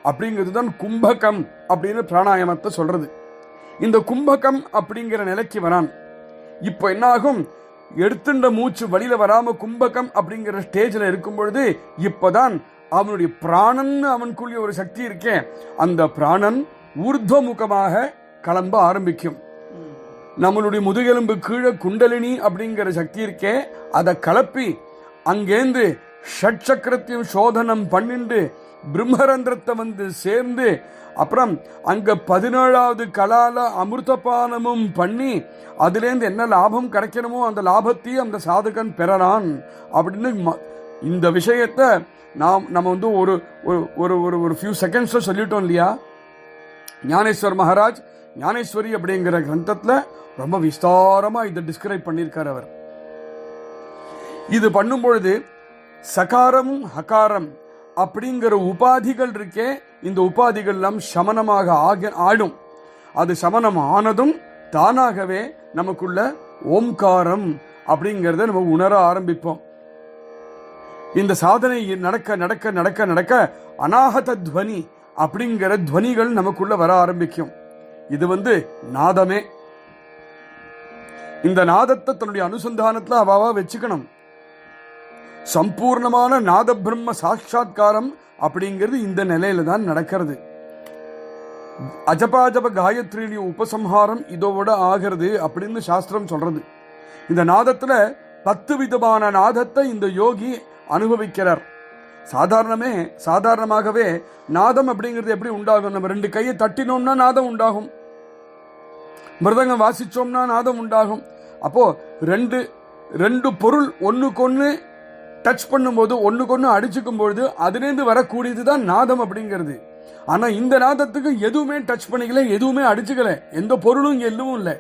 அப்படிங்கிறது தான் கும்பகம் அப்படின்னு பிராணாயாமத்தை சொல்றது. இந்த கும்பகம் அப்படிங்கிற நிலைக்கு வரான். இப்ப என்ன ஆகும், எடுத்துட்ட மூச்சு வழியில வராம கும்பகம் அப்படிங்கிற ஸ்டேஜ்ல இருக்கும் பொழுது இப்பதான் அவனுடைய பிராணன், அவனுக்குள்ள ஒரு சக்தி இருக்கே, அந்த பிராணன் ஊர்துவமுகமாக கிளம்ப ஆரம்பிக்கும். நம்மளுடைய முதுகெலும்பு கீழே குண்டலினி அப்படிங்கிற சக்தி இருக்கே, அதை கலப்பி அங்கேந்து ஷட்சக்கரத்தையும் சோதனம் பண்ணிண்டு பிரம்மரந்திரத்தை வந்து சேர்ந்து அப்புறம் அங்க 17வது கலால அமிர்தபானமும் பண்ணி அதுலேருந்து என்ன லாபம் கிடைக்கணுமோ அந்த லாபத்தையும் அந்த சாதகன் பெறறான் அப்படின்னு இந்த விஷயத்தை நம்ம வந்து ஒரு ஒரு ஒரு ஃபியூ செகண்ட்ஸ்ல சொல்லிட்டோம் இல்லையா. ஞானேஸ்வர் மகாராஜ் ஞானேஸ்வரி அப்படிங்கிற கிரந்தத்துல ரொம்ப விஸ்தாரமா இதை டிஸ்கிரைப் பண்ணியிருக்கார் அவர். இது பண்ணும் பொழுது சகாரம் ஹகாரம் அப்படிங்கிற உபாதிகள் இருக்கே, இந்த உபாதிகள் எல்லாம் சமனமாக ஆடும். அது சமனம் ஆனதும் தானாகவே நமக்குள்ள ஓம்காரம் அப்படிங்கறத நம்ம உணர ஆரம்பிப்போம். இந்த சாதனை நடக்க நடக்க நடக்க நடக்க அநாகத துவனி அப்படிங்கிற துவனிகள் நமக்குள்ள வர ஆரம்பிக்கும். இது வந்து நாதமே. இந்த நாதத்தை தன்னுடைய அனுசந்தானத்துல அவாவா வச்சுக்கணும். சம்பூர்ணமான நாத பிரம்ம சாட்சா்காரம் அப்படிங்கிறது இந்த நிலையில தான் நடக்கிறது. அஜபாஜப காயத்ரியுடைய உபசம்ஹாரம் இதோட ஆகிறது அப்படின்னு சாஸ்திரம் சொல்றது. இந்த நாதத்துல 10 விதமான நாதத்தை இந்த யோகி அனுபவிக்கிறார். சாதாரணமாகவே நாதம் அப்படிங்கிறது எப்படி உண்டாகும், நம்ம 2 கையை தட்டினோம்னா நாதம் உண்டாகும், மிருதங்கம் வாசிச்சோம்னா நாதம் உண்டாகும். அப்போ ரெண்டு பொருள் ஒண்ணுக்கொன்னு டச் பண்ணும்போது ஒண்ணுக்கொன்னு அடிச்சுக்கும் பொழுது அதிலிருந்து வரக்கூடியதுதான் நாதம் அப்படிங்கிறது. ஆனா இந்த நாதத்துக்கு எதுவுமே டச் பண்ணிக்கல, எதுவுமே அடிச்சுக்கல, எந்த பொருளும் எதுவும் இல்லை.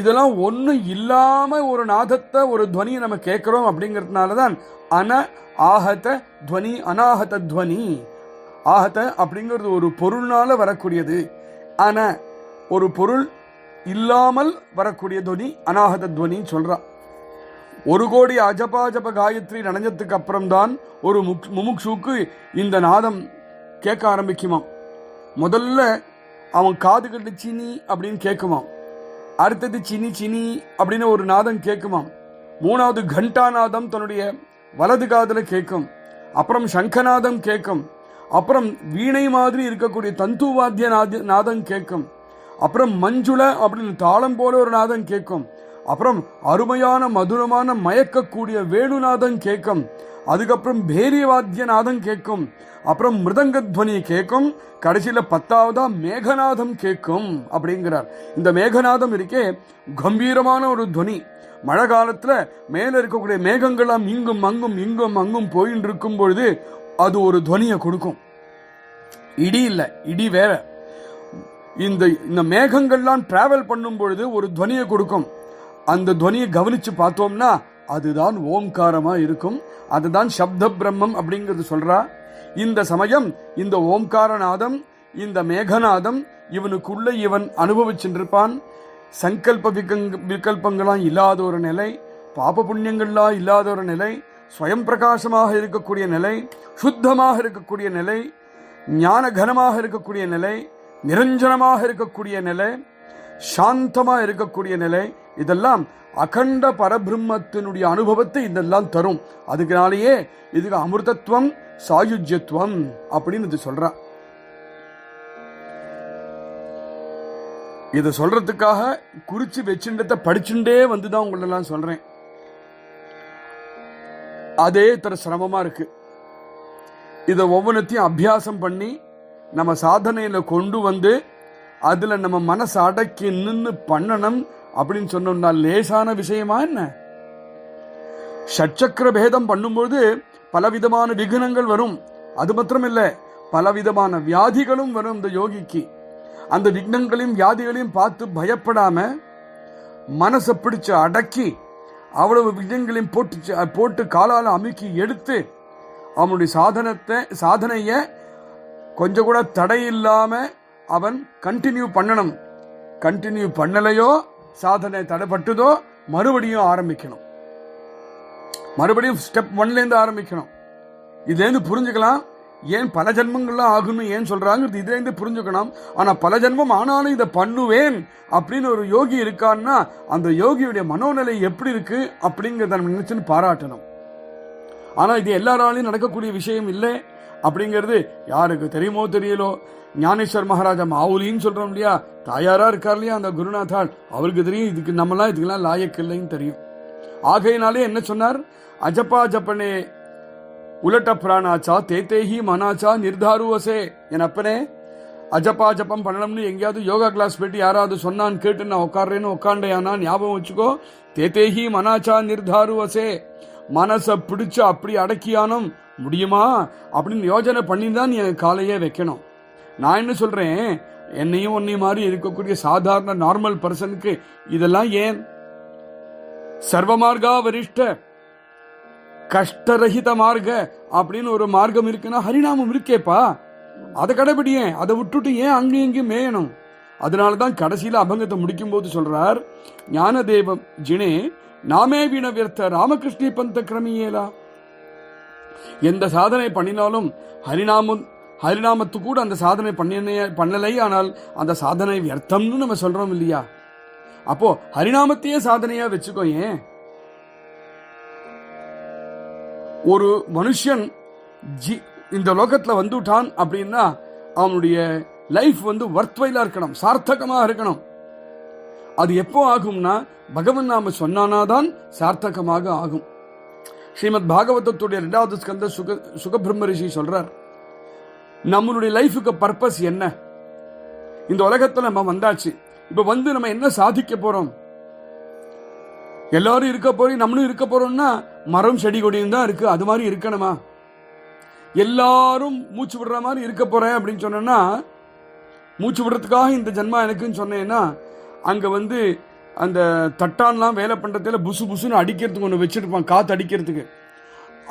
இதெல்லாம் ஒன்னும் இல்லாம ஒரு நாதத்தை ஒரு துவனியை நம்ம கேட்கிறோம் அப்படிங்கிறதுனாலதான் ஆஹத துவனி அநாஹத துவனி. ஆஹத அப்படிங்கிறது ஒரு பொருள்னால வரக்கூடியது, ஒரு பொருள் இல்லாமல் வரக்கூடிய துவனி அநாஹத துவனி சொல்றா. 1 கோடி அஜபாஜப காயத்ரி நனைஞ்சதுக்கு அப்புறம் தான் ஒரு முமுட்சுக்கு இந்த நாதம் கேட்க ஆரம்பிக்குமாம். முதல்ல அவன் காதுகிட்ட சினி அப்படின்னு கேட்குமாம், அடுத்தது சினி சினி அப்படின்னு ஒரு நாதம் கேட்குமாம், 3வது கண்டா நாதம் தன்னுடைய வலது காதுல கேட்கும், அப்புறம் சங்கநாதம் கேட்கும், அப்புறம் வீணை மாதிரி இருக்கக்கூடிய தந்துவாத்திய நாதம் கேட்கும், அப்புறம் மஞ்சுள அப்படின்னு தாளம் போல ஒரு நாதம் கேட்கும், அப்புறம் அருமையான மதுரமான மயக்கக்கூடிய வேணுநாதம் கேட்கும், அதுக்கப்புறம் பேரியவாத்திய நாதம் கேட்கும், அப்புறம் மிருதங்கத்வனி கேட்கும், கடைசியில 10வதா மேகநாதம் கேட்கும் அப்படிங்கிறார். இந்த மேகநாதம் இருக்கே கம்பீரமான ஒரு துவனி. மழை காலத்துல மேல இருக்கக்கூடிய மேகங்கள்லாம் இங்கும் அங்கும் இங்கும் அங்கும் போயின்னு இருக்கும் பொழுது அது ஒரு துவனியை கொடுக்கும். இடி இல்ல, இடி வேற. இந்த மேகங்கள்லாம் டிராவல் பண்ணும் பொழுது ஒரு துவனியை கொடுக்கும். அந்த துவனியை கவனிச்சு பார்த்தோம்னா அதுதான் ஓம்காரமா இருக்கும். அதுதான் சப்த பிரம்மம் அப்படிங்கிறது சொல்றா. இந்த சமயம் இந்த ஓம்காரநாதம், இந்த மேகநாதம் இவனுக்குள்ள இவன் அனுபவிச்சுருப்பான். சங்கல்ப விகல்பங்களாம் இல்லாத ஒரு நிலை, பாப புண்ணியங்கள்லாம் இல்லாத ஒரு நிலை, ஸ்வயம் பிரகாசமாக இருக்கக்கூடிய நிலை, சுத்தமாக இருக்கக்கூடிய நிலை, ஞான கனமாக இருக்கக்கூடிய நிலை, நிரஞ்சனமாக இருக்கக்கூடிய நிலை, சாந்தமா இருக்கக்கூடிய நிலை, இதெல்லாம் அகண்ட பரபிரம்மத்தினுடைய அனுபவத்தை இதெல்லாம் தரும். அதுக்குனாலேயே இதுக்கு அமிர்தத்துவம் சாயுஜ்யத்துவம் அப்படின்னு இது சொல்ற. இதை சொல்றதுக்காக குறிச்சு வச்சுன்றத படிச்சுட்டே வந்துதான் உங்களெல்லாம் சொல்றேன். அதே தர சிரமமா இருக்கு. இதை ஒவ்வொன்றத்தையும் அபியாசம் பண்ணி நம்ம சாதனையில கொண்டு வந்து அதுல நம்ம மனசு அடக்கி நின்று பண்ணணும் அப்படின்னு சொன்னோம்னா லேசான விஷயமா என்ன? ஷட்சக்கர பேதம் பண்ணும்போது பலவிதமான விக்னங்கள் வரும். அது மாத்திரமில்ல, பலவிதமான வியாதிகளும் வரும் இந்த யோகிக்கு. அந்த விக்னங்களையும் வியாதிகளையும் பார்த்து பயப்படாம மனசை பிடிச்சு அடக்கி அவ்வளவு விக்னங்களையும் போட்டு காலால அமுக்கி எடுத்து அவனுடைய சாதனைய கொஞ்சம் கூட தடை இல்லாம அவன் கண்டினியூ பண்ணணும். கண்டினியூ பண்ணலையோ, சாதனை தடைப்பட்டதோ, மறுபடியும் ஆரம்பிக்கணும். மறுபடியும் ஸ்டெப் 1ல இருந்து ஆரம்பிக்கணும். இதுல இருந்து புரிஞ்சுக்கலாம் ஏன் பல ஜென்மங்கள்லாம் ஆகும்னு ஏன் சொல்றாங்கிறது இதுல இருந்து புரிஞ்சுக்கணும். ஆனா பல ஜென்மம் ஆனாலும் இதை பண்ணுவேன் அப்படின்னு ஒரு யோகி இருக்கான்னா அந்த யோகியுடைய மனோநிலை எப்படி இருக்கு அப்படிங்கிறத நம்ம நினைச்சுன்னு பாராட்டணும். ஆனா இது எல்லாராலையும் நடக்கக்கூடிய விஷயம் இல்லை அப்படிங்கிறது யாருக்கு தெரியுமோ தெரியலோ. ஞானேஸ்வர் மகாராஜா மாவுலின்னு சொல்றோம் இல்லையா, தாயாரா இருக்கார் இல்லையா அந்த குருநாதாள், அவருக்கு தெரியும் இதுக்கு நம்மளாம் இதுக்கெல்லாம் லாயக்கு இல்லைன்னு தெரியும். ஆகையினாலே என்ன சொன்னார், அஜப்பா ஜப்பனே உலட்ட பிராணாச்சா தேத்தேஹி மனாச்சா நிர்தாருவசே. என் அப்பனே அஜப்பா ஜப்பம் பண்ணணும்னு எங்கேயாவது யோகா கிளாஸ் போயிட்டு யாராவது சொன்னான்னு கேட்டு நான் உட்காடுறேன்னு உட்காண்டேனா ஞாபகம் வச்சுக்கோ. தேத்தேஹி மனாச்சா நிர்தாருவசே, மனசை பிடிச்சு அப்படி அடக்கியானம் முடியுமா அப்படின்னு யோஜனை பண்ணி தான் நீ என் காலையே வைக்கணும். நான் என்ன சொல்றேன், என்னையும் ஒன்னையும் மாதிரி இருக்கக்கூடிய சாதாரண நார்மல் பர்சனுக்கு இதெல்லாம் ஏன்? சர்வமார்கா வரிஷ்ட கஷ்டரகித மார்க்க அப்படின்னு ஒரு மார்க்கம் இருக்குன்னா ஹரிநாமம் இருக்கேப்பா, அதை கடைபிடியேன். அதை விட்டுட்டு ஏன் அங்கேயும் இங்கேயும் மேயணும்? அதனாலதான் கடைசியில அபங்கத்தை முடிக்கும் போது சொல்றார், ஞானதேவம் ஜினே நாமே வீண வியர்த்த ராமகிருஷ்ண பந்த கிரமியேலா. எந்த சாதனை பண்ணினாலும் ஹரிநாமத்து கூட அந்த சாதனை பண்ணலை, ஆனால் அந்த சாதனை வியர்த்தம்னு நம்ம சொல்றோம் இல்லையா. அப்போ ஹரிநாமத்தையே சாதனையா வச்சுக்கோ. ஏன் ஒரு மனுஷன் இந்த லோகத்துல வந்துட்டான் அப்படின்னா அவனுடைய லைஃப் வர்த்வைலா இருக்கணும், சார்த்தகமா இருக்கணும். அது எப்போ ஆகும்னா பகவன் நாம சொன்னானாதான் சார்த்தகமாக ஆகும். ஸ்ரீமத் பாகவதத்துடைய 2வது ஸ்கந்த சுகபிரம்ம ரிஷி சொல்றார், நம்மளுடைய லைஃபுக்கு பர்பஸ் என்ன? இந்த உலகத்துல நம்ம வந்தாச்சு, இப்ப நம்ம என்ன சாதிக்க போறோம்? எல்லாரும் இருக்க போறோம், நம்மளும் இருக்க போறோம்னா மரம் செடி கொடியும் தான் இருக்கு, அது மாதிரி இருக்கணுமா? எல்லாரும் மூச்சு விடுற மாதிரி இருக்க போறேன் அப்படின்னு சொன்னா, மூச்சு விடுறதுக்காக இந்த ஜென்மா எனக்குன்னு சொன்னேன்னா அங்க அந்த தட்டான்லாம் வேலை பண்றதுல புசு புசுன்னு அடிக்கிறதுக்கு ஒன்று வச்சிருப்பான், காத்து அடிக்கிறதுக்கு.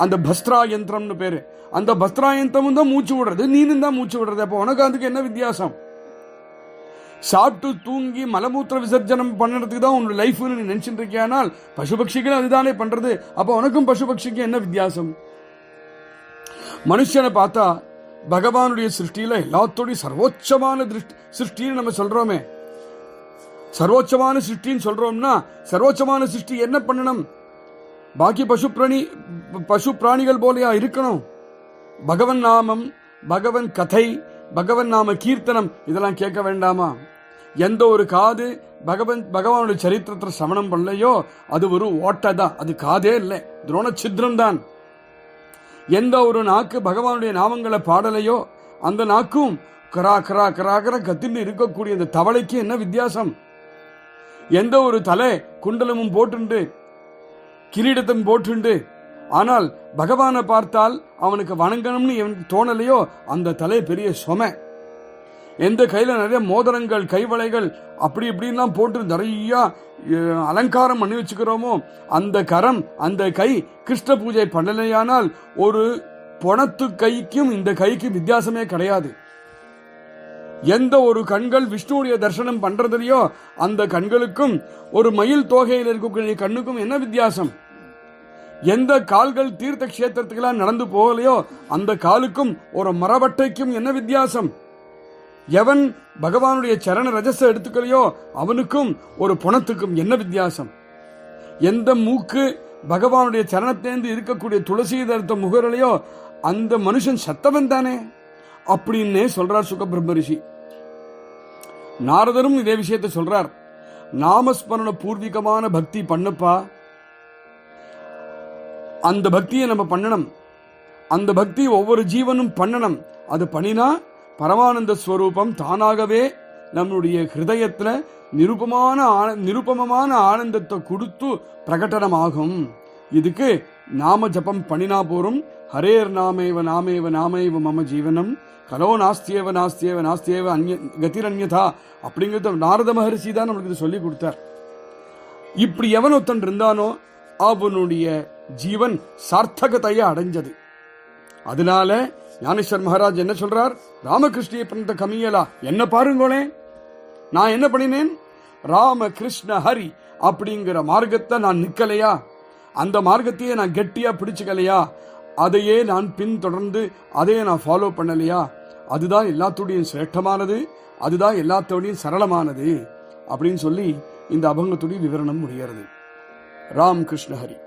அந்த பஸ்திரா யந்திரம்னு பேரு. அந்த பஸ்திரா யந்திரமும் தான் மூச்சு விடுறது, நீனும் தான் மூச்சு விடுறது. அப்போ உனக்கு அதுக்கு என்ன வித்தியாசம்? சாப்பிட்டு தூங்கி மலமூத்திர விசர்ஜனம் பண்ணுறதுக்கு தான் உன்னோட லைஃப்னு நீ நினைச்சிட்டு இருக்கியானால் பசுபக்ஷிகள் அதுதானே பண்றது. அப்போ உனக்கும் பசுபக்ஷிக்கும் என்ன வித்தியாசம்? மனுஷனை பார்த்தா பகவானுடைய சிருஷ்டியில எல்லாத்தோடைய சர்வோச்சமான சிருஷ்டின்னு நம்ம சொல்றோமே. சர்வோச்சமான சிருஷ்டின்னு சொல்றோம்னா சர்வோச்சமான சிருஷ்டி என்ன பண்ணணும்? பாக்கி பசு பிராணிகள் போலையா இருக்கணும்? பகவன் நாமம், பகவன் கதை, பகவன் நாம கீர்த்தனம் இதெல்லாம் கேட்க வேண்டாமா? எந்த ஒரு காது பகவானுடைய சரித்திரத்தை சமணம் பண்ணலையோ அது ஒரு ஓட்டை தான், அது காதே இல்லை, துரோண சித்திரம் தான். எந்த ஒரு நாக்கு பகவானுடைய நாமங்களை பாடலையோ அந்த நாக்கும் கரா கரா கரா கரா கத்தின்னு இருக்கக்கூடிய இந்த தவளைக்கு என்ன வித்தியாசம்? எந்த ஒரு தலை குண்டலமும் போட்டுண்டு கிரீடத்தையும் போட்டுண்டு ஆனால் பகவானை பார்த்தால் அவனுக்கு வணங்கணும்னு தோணலையோ அந்த தலை பெரிய சொம. எந்த கையில நிறைய மோதிரங்கள் கைவளைகள் அப்படி இப்படின்லாம் போட்டு நிறைய அலங்காரம் பண்ணி வச்சுக்கிறோமோ அந்த கரம் அந்த கை கிருஷ்ண பூஜை பண்ணலையானால் ஒரு பொணத்து கைக்கும் இந்த கைக்கும் வித்தியாசமே கிடையாது. எந்த ஒரு கண்கள் விஷ்ணுடைய தரிசனம் பண்றதுலையோ அந்த கண்களுக்கும் ஒரு மயில் தோகையில் இருக்கக்கூடிய கண்ணுக்கும் என்ன வித்தியாசம்? எந்த கால்கள் தீர்த்த கஷேத்திரத்துக்கெல்லாம் நடந்து போகலையோ அந்த காலுக்கும் ஒரு மரவட்டைக்கும் என்ன வித்தியாசம்? எவன் பகவானுடைய சரண ரஜஸை எடுத்துக்கலையோ அவனுக்கும் ஒரு புணத்துக்கும் என்ன வித்தியாசம்? எந்த மூக்கு பகவானுடைய சரணத்திலிருந்து இருக்கக்கூடிய துளசீதரத்தை முகரலையோ அந்த மனுஷன் சத்தவன் தானே அப்படின்னு சொல்றார் சுகபிரம்ம ரிஷி. நாரதரும் இதே விஷயத்தை சொல்றார். நாமஸ்மரண பூர்வீகமான பக்தி பண்ணப்பா, அந்த பக்தியை நம்ம பண்ணணும், அந்த பக்தி ஒவ்வொரு ஜீவனும் பண்ணணும். அது பண்ணினா பரமானந்த ஸ்வரூபம் தானாகவே நம்முடைய ஹிருதயத்துல நிருபமமான ஆனந்தத்தை கொடுத்து பிரகடனமாகும். இதுக்கு நாம ஜபம் பண்ணினா போரும். ஹரேர் நாமேவ நாமேவ நாமேவ மம ஜீவனம் கலோ நாஸ்தியேவ நாஸ்தியேவ நாஸ்தியேவ கதிரன்யதா அப்படிங்கிறத நாரத மகரிஷி தான் நம்மளுக்கு சொல்லி கொடுத்தார். இப்படி எவன் ஒருத்தன் இருந்தானோ அவனுடைய ஜீவன் சார்த்தகத்தைய அடைஞ்சது. அதனால ஞானேஸ்வர் மகாராஜ் என்ன சொல்றார்? ராமகிருஷ்ணிய பண்ண கமியலா என்ன பாருங்களே, நான் என்ன பண்ணினேன்? ராம கிருஷ்ண ஹரி அப்படிங்கிற மார்க்கத்தை நான் நிக்கலையா, அந்த மார்க்கத்தையே நான் கெட்டியா பிடிச்சுக்கலையா, அதையே நான் பின்தொடர்ந்து அதையே நான் ஃபாலோ பண்ணலையா, அதுதான் எல்லாத்தோடையும் சிரேஷ்டமானது, அதுதான் எல்லாத்தோடையும் சரளமானது அப்படின்னு சொல்லி இந்த அபங்கத்துடைய விவரணம் முடிகிறது. ராம் கிருஷ்ண ஹரி.